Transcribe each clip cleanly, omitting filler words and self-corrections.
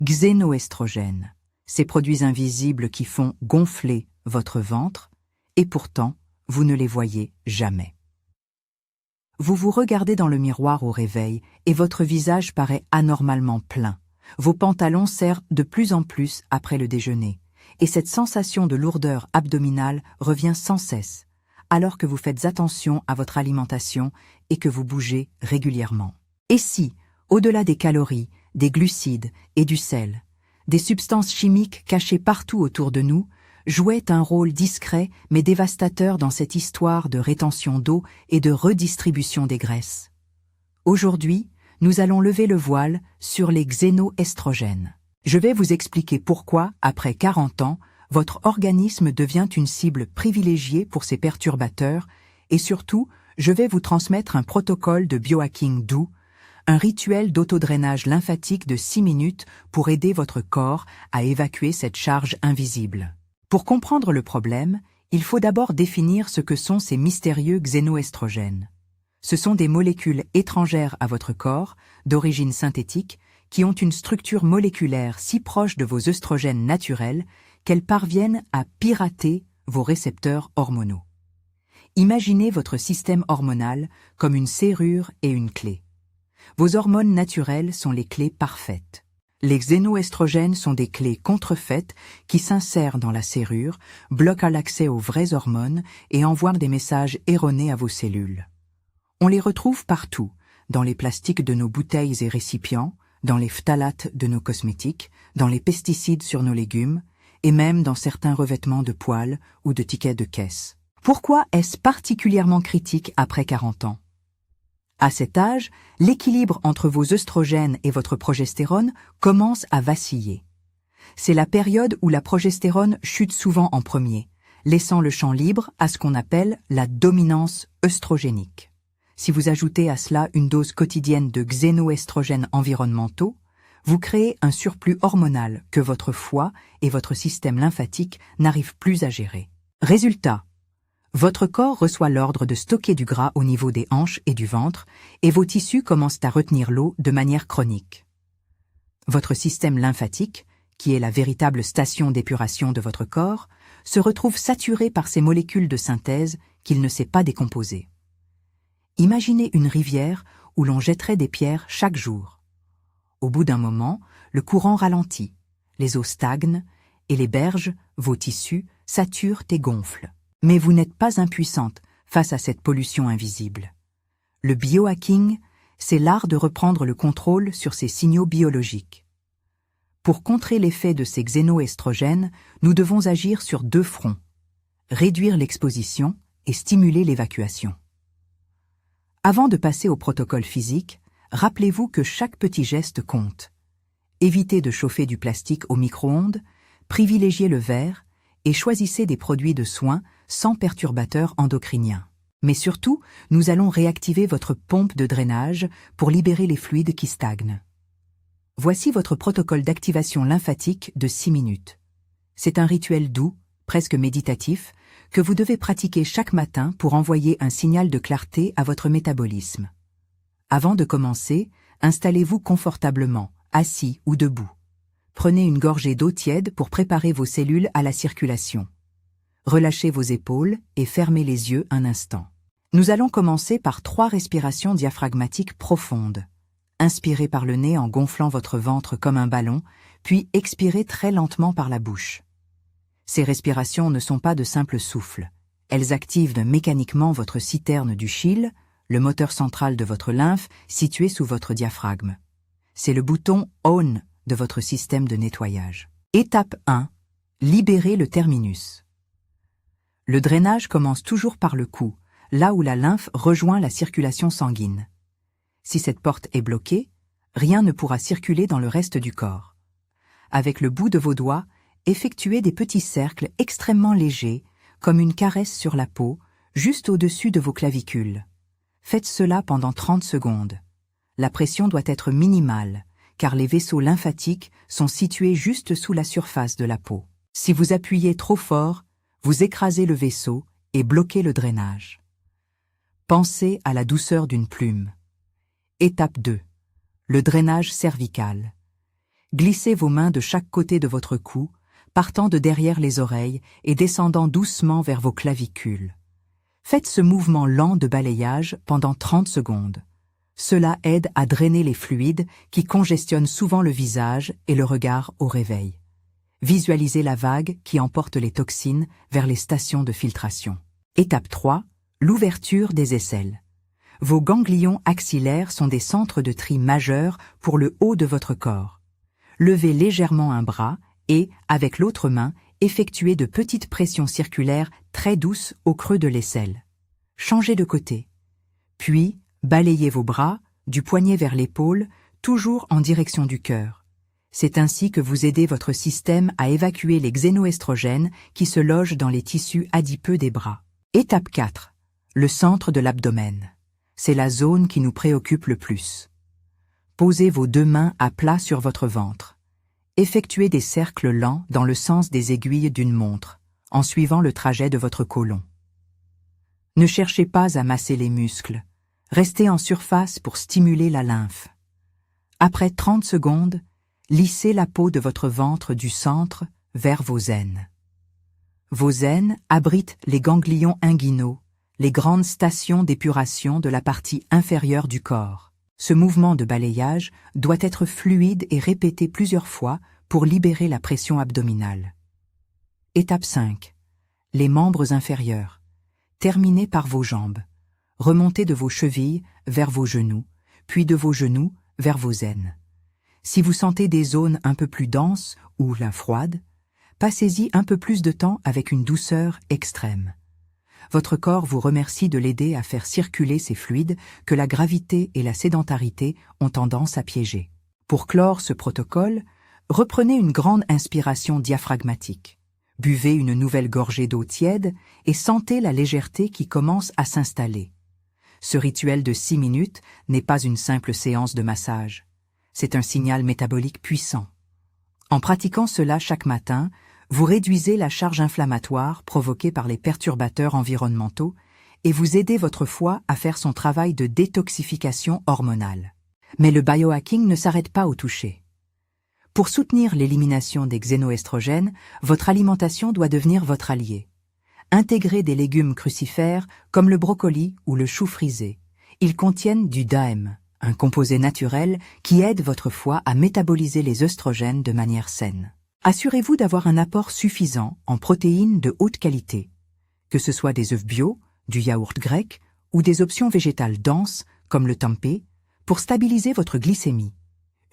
Xénoestrogènes, ces produits invisibles qui font gonfler votre ventre, et pourtant, vous ne les voyez jamais. Vous vous regardez dans le miroir au réveil et votre visage paraît anormalement plein. Vos pantalons serrent de plus en plus après le déjeuner, et cette sensation de lourdeur abdominale revient sans cesse, alors que vous faites attention à votre alimentation et que vous bougez régulièrement. Et si, au-delà des calories, des glucides et du sel, des substances chimiques cachées partout autour de nous jouaient un rôle discret mais dévastateur dans cette histoire de rétention d'eau et de redistribution des graisses? Aujourd'hui, nous allons lever le voile sur les xénoestrogènes. Je vais vous expliquer pourquoi, après 40 ans, votre organisme devient une cible privilégiée pour ces perturbateurs et surtout, je vais vous transmettre un protocole de biohacking doux, un rituel d'autodrainage lymphatique de 6 minutes pour aider votre corps à évacuer cette charge invisible. Pour comprendre le problème, il faut d'abord définir ce que sont ces mystérieux xénoestrogènes. Ce sont des molécules étrangères à votre corps, d'origine synthétique, qui ont une structure moléculaire si proche de vos œstrogènes naturels qu'elles parviennent à pirater vos récepteurs hormonaux. Imaginez votre système hormonal comme une serrure et une clé. Vos hormones naturelles sont les clés parfaites. Les xénoestrogènes sont des clés contrefaites qui s'insèrent dans la serrure, bloquent l'accès aux vraies hormones et envoient des messages erronés à vos cellules. On les retrouve partout, dans les plastiques de nos bouteilles et récipients, dans les phtalates de nos cosmétiques, dans les pesticides sur nos légumes, et même dans certains revêtements de poils ou de tickets de caisse. Pourquoi est-ce particulièrement critique après 40 ans? À cet âge, l'équilibre entre vos œstrogènes et votre progestérone commence à vaciller. C'est la période où la progestérone chute souvent en premier, laissant le champ libre à ce qu'on appelle la dominance œstrogénique. Si vous ajoutez à cela une dose quotidienne de xénoestrogènes environnementaux, vous créez un surplus hormonal que votre foie et votre système lymphatique n'arrivent plus à gérer. Résultat, votre corps reçoit l'ordre de stocker du gras au niveau des hanches et du ventre, et vos tissus commencent à retenir l'eau de manière chronique. Votre système lymphatique, qui est la véritable station d'épuration de votre corps, se retrouve saturé par ces molécules de synthèse qu'il ne sait pas décomposer. Imaginez une rivière où l'on jetterait des pierres chaque jour. Au bout d'un moment, le courant ralentit, les eaux stagnent, et les berges, vos tissus, saturent et gonflent. Mais vous n'êtes pas impuissante face à cette pollution invisible. Le biohacking, c'est l'art de reprendre le contrôle sur ces signaux biologiques. Pour contrer l'effet de ces xénoestrogènes, nous devons agir sur 2 fronts, réduire l'exposition et stimuler l'évacuation. Avant de passer au protocole physique, rappelez-vous que chaque petit geste compte. Évitez de chauffer du plastique au micro-ondes, privilégiez le verre et choisissez des produits de soins sans perturbateurs endocriniens. Mais surtout, nous allons réactiver votre pompe de drainage pour libérer les fluides qui stagnent. Voici votre protocole d'activation lymphatique de 6 minutes. C'est un rituel doux, presque méditatif, que vous devez pratiquer chaque matin pour envoyer un signal de clarté à votre métabolisme. Avant de commencer, installez-vous confortablement, assis ou debout. Prenez une gorgée d'eau tiède pour préparer vos cellules à la circulation. Relâchez vos épaules et fermez les yeux un instant. Nous allons commencer par 3 respirations diaphragmatiques profondes. Inspirez par le nez en gonflant votre ventre comme un ballon, puis expirez très lentement par la bouche. Ces respirations ne sont pas de simples souffles. Elles activent mécaniquement votre citerne du Schill, le moteur central de votre lymphe situé sous votre diaphragme. C'est le bouton « ON » de votre système de nettoyage. Étape 1. Libérez le terminus. Le drainage commence toujours par le cou, là où la lymphe rejoint la circulation sanguine. Si cette porte est bloquée, rien ne pourra circuler dans le reste du corps. Avec le bout de vos doigts, effectuez des petits cercles extrêmement légers, comme une caresse sur la peau, juste au-dessus de vos clavicules. Faites cela pendant 30 secondes. La pression doit être minimale, car les vaisseaux lymphatiques sont situés juste sous la surface de la peau. Si vous appuyez trop fort, vous écrasez le vaisseau et bloquez le drainage. Pensez à la douceur d'une plume. Étape 2. Le drainage cervical. Glissez vos mains de chaque côté de votre cou, partant de derrière les oreilles et descendant doucement vers vos clavicules. Faites ce mouvement lent de balayage pendant 30 secondes. Cela aide à drainer les fluides qui congestionnent souvent le visage et le regard au réveil. Visualisez la vague qui emporte les toxines vers les stations de filtration. Étape 3. L'ouverture des aisselles. Vos ganglions axillaires sont des centres de tri majeurs pour le haut de votre corps. Levez légèrement un bras et, avec l'autre main, effectuez de petites pressions circulaires très douces au creux de l'aisselle. Changez de côté. Puis, balayez vos bras, du poignet vers l'épaule, toujours en direction du cœur. C'est ainsi que vous aidez votre système à évacuer les xénoestrogènes qui se logent dans les tissus adipeux des bras. Étape 4. Le centre de l'abdomen. C'est la zone qui nous préoccupe le plus. Posez vos 2 mains à plat sur votre ventre. Effectuez des cercles lents dans le sens des aiguilles d'une montre, en suivant le trajet de votre côlon. Ne cherchez pas à masser les muscles. Restez en surface pour stimuler la lymphe. Après 30 secondes, lissez la peau de votre ventre du centre vers vos aines. Vos aines abritent les ganglions inguinaux, les grandes stations d'épuration de la partie inférieure du corps. Ce mouvement de balayage doit être fluide et répété plusieurs fois pour libérer la pression abdominale. Étape 5. Les membres inférieurs. Terminez par vos jambes. Remontez de vos chevilles vers vos genoux, puis de vos genoux vers vos aines. Si vous sentez des zones un peu plus denses ou la froide, passez-y un peu plus de temps avec une douceur extrême. Votre corps vous remercie de l'aider à faire circuler ces fluides que la gravité et la sédentarité ont tendance à piéger. Pour clore ce protocole, reprenez une grande inspiration diaphragmatique. Buvez une nouvelle gorgée d'eau tiède et sentez la légèreté qui commence à s'installer. Ce rituel de 6 minutes n'est pas une simple séance de massage. C'est un signal métabolique puissant. En pratiquant cela chaque matin, vous réduisez la charge inflammatoire provoquée par les perturbateurs environnementaux et vous aidez votre foie à faire son travail de détoxification hormonale. Mais le biohacking ne s'arrête pas au toucher. Pour soutenir l'élimination des xénoestrogènes, votre alimentation doit devenir votre allié. Intégrez des légumes crucifères comme le brocoli ou le chou frisé. Ils contiennent du DHEM, un composé naturel qui aide votre foie à métaboliser les œstrogènes de manière saine. Assurez-vous d'avoir un apport suffisant en protéines de haute qualité, que ce soit des œufs bio, du yaourt grec ou des options végétales denses comme le tempeh, pour stabiliser votre glycémie.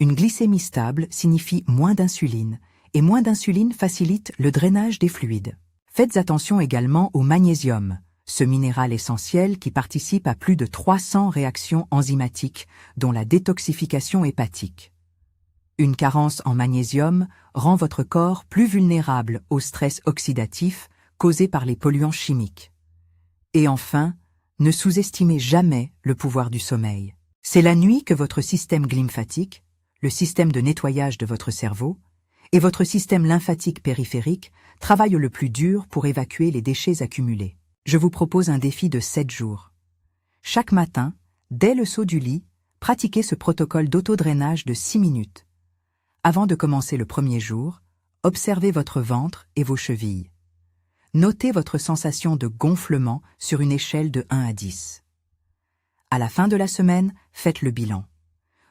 Une glycémie stable signifie moins d'insuline, et moins d'insuline facilite le drainage des fluides. Faites attention également au magnésium, ce minéral essentiel qui participe à plus de 300 réactions enzymatiques, dont la détoxification hépatique. Une carence en magnésium rend votre corps plus vulnérable au stress oxydatif causé par les polluants chimiques. Et enfin, ne sous-estimez jamais le pouvoir du sommeil. C'est la nuit que votre système glymphatique, le système de nettoyage de votre cerveau, et votre système lymphatique périphérique travaillent le plus dur pour évacuer les déchets accumulés. Je vous propose un défi de 7 jours. Chaque matin, dès le saut du lit, pratiquez ce protocole d'autodrainage de 6 minutes. Avant de commencer le premier jour, observez votre ventre et vos chevilles. Notez votre sensation de gonflement sur une échelle de 1 à 10. À la fin de la semaine, faites le bilan.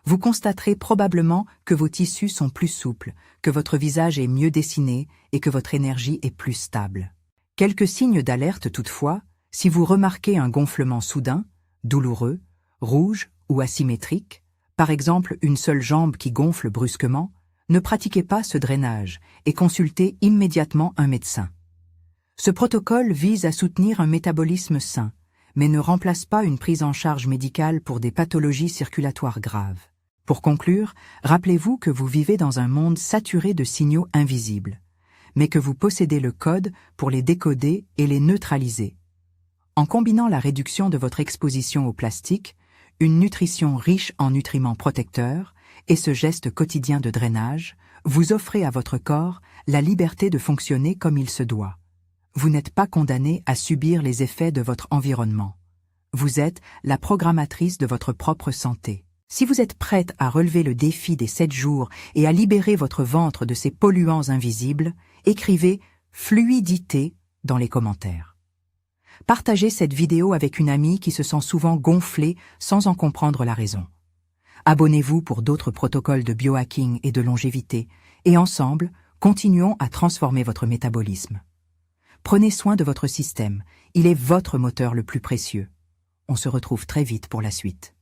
Vous constaterez probablement que vos tissus sont plus souples, que votre visage est mieux dessiné et que votre énergie est plus stable. Quelques signes d'alerte toutefois, si vous remarquez un gonflement soudain, douloureux, rouge ou asymétrique, par exemple une seule jambe qui gonfle brusquement, ne pratiquez pas ce drainage et consultez immédiatement un médecin. Ce protocole vise à soutenir un métabolisme sain, mais ne remplace pas une prise en charge médicale pour des pathologies circulatoires graves. Pour conclure, rappelez-vous que vous vivez dans un monde saturé de signaux invisibles, mais que vous possédez le code pour les décoder et les neutraliser. En combinant la réduction de votre exposition au plastique, une nutrition riche en nutriments protecteurs et ce geste quotidien de drainage, vous offrez à votre corps la liberté de fonctionner comme il se doit. Vous n'êtes pas condamné à subir les effets de votre environnement. Vous êtes la programmatrice de votre propre santé. Si vous êtes prête à relever le défi des 7 jours et à libérer votre ventre de ces polluants invisibles, écrivez « fluidité » dans les commentaires. Partagez cette vidéo avec une amie qui se sent souvent gonflée sans en comprendre la raison. Abonnez-vous pour d'autres protocoles de biohacking et de longévité, et ensemble, continuons à transformer votre métabolisme. Prenez soin de votre système, il est votre moteur le plus précieux. On se retrouve très vite pour la suite.